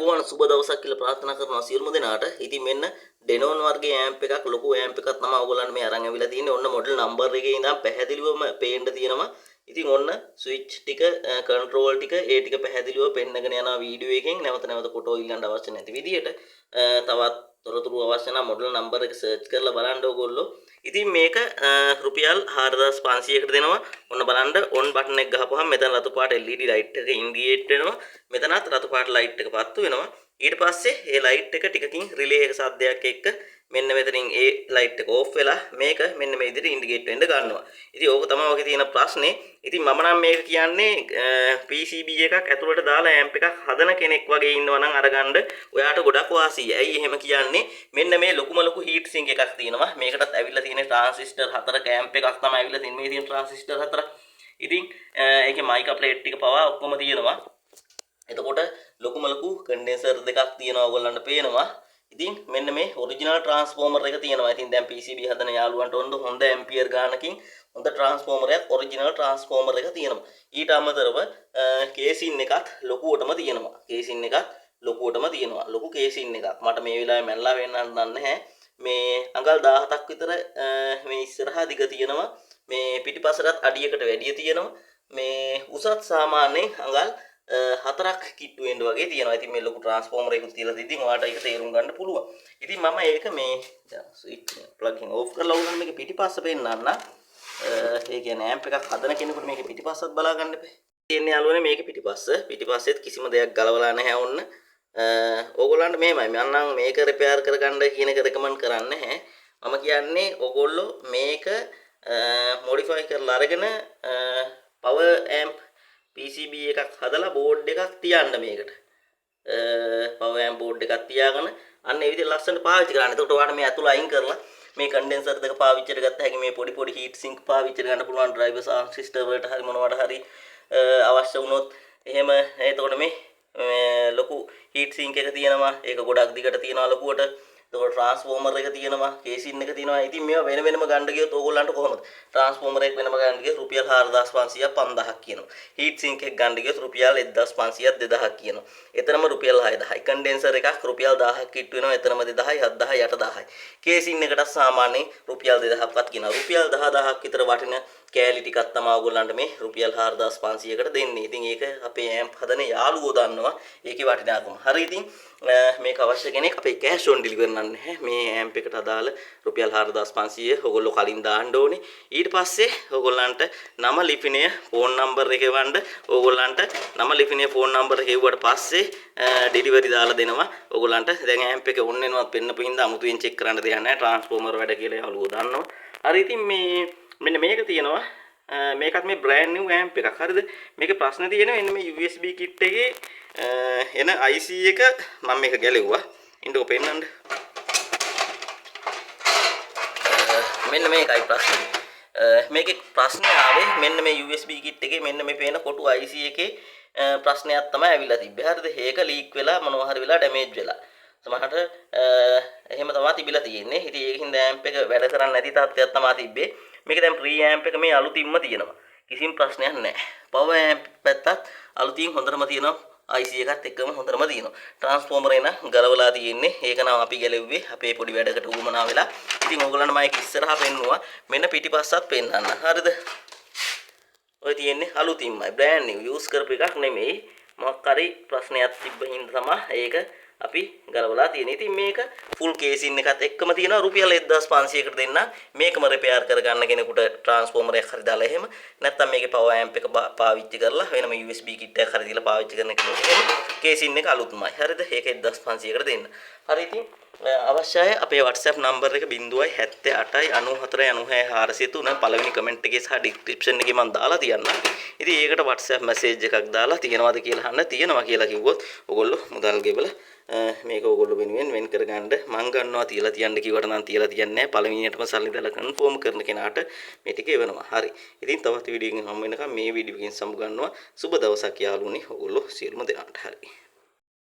අයිබෝන් සුබ දවසක් කියලා ප්‍රාර්ථනා කරනවා සියලුම දෙනාට. ඉතින් මෙන්න ඩෙනෝන් වර්ගයේ ඇම්ප් එකක් ලොකු ඇම්ප් එකක් තමයි ඔයගොල්ලන්ට මේ අරන් අවිලා තියෙන්නේ. ඔන්න මොඩල් නම්බර් එකේ ඉඳන් පැහැදිලිවම පේන්න තියෙනවා. ඉතින් ඔන්න ස්විච් ටික කන්ට්‍රෝල් ටික ඒ ටික පැහැදිලිව පෙන්නගෙන යනවා වීඩියෝ එකෙන්. නැවත නැවත ෆොටෝ ඉල්ලන්න අවශ්‍ය නැති විදියට. තවත් තොරතුරු අවශ්‍ය නම් මොඩල් නම්බර් එක සර්ච් කරලා බලන්න ඕගොල්ලෝ. ඉතින් මේක රුපියල් 4500කට දෙනවා. ඔන්න බලන්න ඔන් බටන් එක ගහපුවහම මෙතන රතු පාට LED ලයිට් එක ඉන්ඩිකේට් වෙනවා. මෙතනත් රතු පාට ලයිට් එක පත්තු වෙනවා. ඊට පස්සේ මේ ලයිට් එක ටිකකින් රිලේ එක සද්දයක් එක්ක මෙන්න මෙතනින් ඒ ලයිට් එක ඕෆ් වෙලා මේක මෙන්න මේ විදිහට ඉන්ඩිකේට් වෙන්න ගන්නවා. ඉතින් ඕක තමයි ඔකේ තියෙන ප්‍රශ්නේ. ඉතින් මම නම් මේක කියන්නේ PCB එකක් ඇතුළට දාලා ඇම්ප් එකක් හදන කෙනෙක් වගේ ඉන්නවා නම් අරගන්න ඔයාට ගොඩක් වාසියි. ඇයි එහෙම කියන්නේ? මෙන්න මේ ලොකුම ලොකු හීට් සිංක් එකක් තියෙනවා. මේකටත් ඇවිල්ලා තියෙන ට්‍රාන්සිස්ටර් 4ක ඇම්ප් එකක් තමයි ඇවිල්ලා තියෙන්නේ. මේ තියෙන ට්‍රාන්සිස්ටර් 4. ඉතින් ඒකේ මයිකා ප්ලේට් ටික පවා ඔක්කොම තියෙනවා. එතකොට ලොකුම ලොකු කන්ඩෙන්සර් දෙකක් තියෙනවා ඔයගොල්ලන්ට පේනවා. ඉතින් මෙන්න මේ ඔරිජිනල් ට්‍රාන්ස්ෆෝමර් එක තියෙනවා. ඉතින් දැන් PCB හදන යාළුවන්ට ඕන හොඳ ඇම්පියර් ගානකින් හොඳ ට්‍රාන්ස්ෆෝමරයක් ඔරිජිනල් ට්‍රාන්ස්ෆෝමර් එක තියෙනවා. ඊට අමතරව කේසින් එකත් ලොකුවටම තියෙනවා. කේසින් එකත් ලොකුවටම තියෙනවා. ලොකු කේසින් එකක්. මට මේ වෙලාවේ මැනලා වෙන්නත් නැහැ. මේ අඟල් 17ක් විතර මේ ඉස්සරහා දිග තියෙනවා. මේ පිටිපස්සටත් අඩියකට වැඩිය තියෙනවා. මේ උසත් සාමාන්‍යයෙන් අඟල් 4ක් කිට්ටු වෙන්න වගේ තියෙනවා. ඉතින් මේ ලොකු ට්‍රාන්ස්ෆෝමර් එකක් තියලා තියදී ඔයාලට ඒක තේරුම් ගන්න පුළුවන්. ඉතින් මම ඒක මේ ස්විච් ප්ලග් ඔෆ් කරලා උගන්න මේක පිටිපස්ස පෙන්නන්න. ඒ කියන්නේ ඇම්ප් එකක් හදන කෙනෙකුට මේක පිටිපස්සත් බලා ගන්න එපා. තියෙන්නේ යාළුවනේ මේක පිටිපස්සෙත් කිසිම දෙයක් ගලවලා නැහැ ඔන්න. ඕගොල්ලන්ට මෙහෙමයි. මම නම් මේක රිපෙයාර් කරගන්න කියන එක රෙකමන්ඩ් කරන්නේ නැහැ. මම කියන්නේ ඕගොල්ලෝ මේක මොඩිෆයි කරලා අරගෙන පවර් ඇම්ප් PCB එකක් හදලා බෝඩ් එකක් තියන්න මේකට. පවර් ඇම්ප් බෝඩ් එකක් තියාගෙන අන්න ඒ විදිහට ලස්සනට පාවිච්චි කරන්න. එතකොට ඔයාලට මේ අතුල අයින් කරලා මේ කන්ඩෙන්සර් දෙක පාවිච්චි කරගත්ත හැකි මේ පොඩි හීට් සිංක් පාවිච්චි කරගන්න පුළුවන් ඩ්‍රයිවර් සාවුන්ඩ් සිස්ටම් වලට හරි මොනවට හරි අවශ්‍ය වුණොත් එහෙම එතකොට මේ ලොකු හීට් සිංක් එක තියෙනවා. ඒක ගොඩක් දිගට තියෙනවා ලොකුවට. එතකොට ට්‍රාන්ස්ෆෝමර් එක තියෙනවා, කේසින් එක තියෙනවා. ඉතින් මේවා වෙනම ගන්න ගියොත් ඕගොල්ලන්ට කොහොමද? ට්‍රාන්ස්ෆෝමර් එක වෙනම ගන්න ගියොත් රුපියල් 4500ක් 5000ක් කියනවා. හීට් සිංක් එක ගන්න ගියොත් රුපියල් 1500ක් 2000ක් කියනවා. එතනම රුපියල් 6000යි. කන්ඩෙන්සර් එකක් රුපියල් 1000ක් කිට්ටු වෙනවා. එතනම 2000යි, 7000යි, 8000යි. කේසින් එකටත් සාමාන්‍යයෙන් රුපියල් 2000ක්වත් කියනවා. රුපියල් 10000ක් විතර වටින කෑලි ටිකක් තමයි ඕගොල්ලන්ට මේ රුපියල් 4500කට දෙන්නේ. ඉතින් ඒක අපේ ඇම්ප් හදන යාළුවෝ දන්නවා. ඒකේ වටිනාකම. හරි ඉතින් මේක අවශ්‍ය කෙනෙක් අපේ කෑෂ් ඔන් ඩෙලිවර් නැහැ. මේ ඇම්ප් එකට අදාළ රුපියල් 4500 ඕගොල්ලෝ කලින් දාන්න ඕනේ. ඊට පස්සේ ඕගොල්ලන්ට නම ලිපිනය ෆෝන් නම්බර් එක එවන්න. ඕගොල්ලන්ට නම ලිපිනය ෆෝන් නම්බර් එක එවුවට පස්සේ ඩෙලිවරි දාලා දෙනවා. ඕගොල්ලන්ට දැන් ඇම්ප් එක ඔන් වෙනවත් පෙන්නපු හින්දා අමුතුවෙන් චෙක් කරන්න දෙයක් නැහැ. ට්‍රාන්ස්ෆෝමර් වැඩ කියලා යාළුවෝ දන්නවා. හරි ඉතින් මෙන්න මේක තියෙනවා. මේකත් මේ බ්‍රෑන්ඩ් නිව් ඇම්ප් එකක්. හරිද? මේකේ ප්‍රශ්නේ තියෙනවා එන්න මේ USB කිට් එකේ එන IC එක මම මේක ගැලෙව්වා. ඉන්නකො පෙන්නන්න. මෙන්න මේකයි ප්‍රශ්නේ. මේකේ ප්‍රශ්නේ ආවේ මෙන්න මේ USB කිට් එකේ මෙන්න මේ පේන කොටු IC එකේ ප්‍රශ්නයක් තමයි ඇවිල්ලා තිබ්බේ. හරිද? ඒක ලීක් වෙලා මොනවා හරි වෙලා ඩැමේජ් වෙලා. සමහරට එහෙම තමයි තිබිලා තියෙන්නේ. ඉතින් ඒකින් දැන් ඇම්ප් එක වැඩ කරන්නේ නැති තාත්තයක් තමයි තිබ්බේ. මේක දැන් ප්‍රී ඇම්ප් එක මේ අලුතින්ම තියෙනවා. කිසිම ප්‍රශ්නයක් නැහැ. පවර් ඇම්ප් පැත්තත් අලුතින් හොඳටම තියෙනවා. IC එකත් එක්කම හොඳටම තියෙනවා. ට්‍රාන්ස්ෆෝමර් එක නම් ගලවලා තියෙන්නේ. ඒක නම් අපි ගැලෙව්වේ අපේ පොඩි වැඩකට උවමනා වෙලා. ඉතින් ඕගොල්ලන්ට මම ඒක ඉස්සරහා පෙන්නුවා. මෙන්න පිටිපස්සත් පෙන්නන්න. හරිද? ඔය තියෙන්නේ අලුතින්මයි. බ්‍රෑන්ඩ් නිව් යූස් කරපු එකක් නෙමෙයි. මොකක් හරි ප්‍රශ්නයක් තිබ්බ හින්දා තමයි ඒක අපි ගලවලා තියෙන. ඉතින් මේක ෆුල් කේසින් එකත් එක්කම තියෙනවා රුපියල් 1500කට දෙන්න. මේකම රිපෙයාර් කරගන්න කෙනෙකුට ට්‍රාන්ස්ෆෝමර් එකක් හරි දාලා එහෙම නැත්නම් මේකේ පවර් ඇම්ප් එක පාවිච්චි කරලා වෙනම USB කිට් එකක් හරි දීලා පාවිච්චි කරන කෙනෙකුට එහෙම කේසින් එක අලුත්මයි. හරිද? ඒක 1500කට දෙන්න. හරි ඉතින් අවශ්‍යයි අපේ WhatsApp නම්බර් එක 078 94 96 403 පළවෙනි කමෙන්ට් එකේ සහ ඩිස්ක්‍රිප්ෂන් එකේ මම දාලා තියන්නම්. ඉතින් ඒකට WhatsApp මැසේජ් එකක් දාලා තියනවාද කියලා අහන්න. තියනවා කියලා කිව්වොත් ඔයගොල්ලෝ මුදල් ගෙවලා මේක ඕගොල්ලෝ වෙනුවෙන් වෙන් කරගන්න මං ගන්නවා තියලා තියන්න කිව්වට නම් තියලා තියන්නේ නැහැ. පළවෙනියටම සල්ලි දාලා කන්ෆර්ම් කරන කෙනාට මේ ටික එවනවා. හරි. ඉතින් තවත් වීඩියෝ එකකින් හම්බ වෙනකම් මේ වීඩියෝ එකකින් සමු ගන්නවා. සුබ දවසක් යාළුවනි. ඕගොල්ලෝ සියලුම දෙනාට. හරි.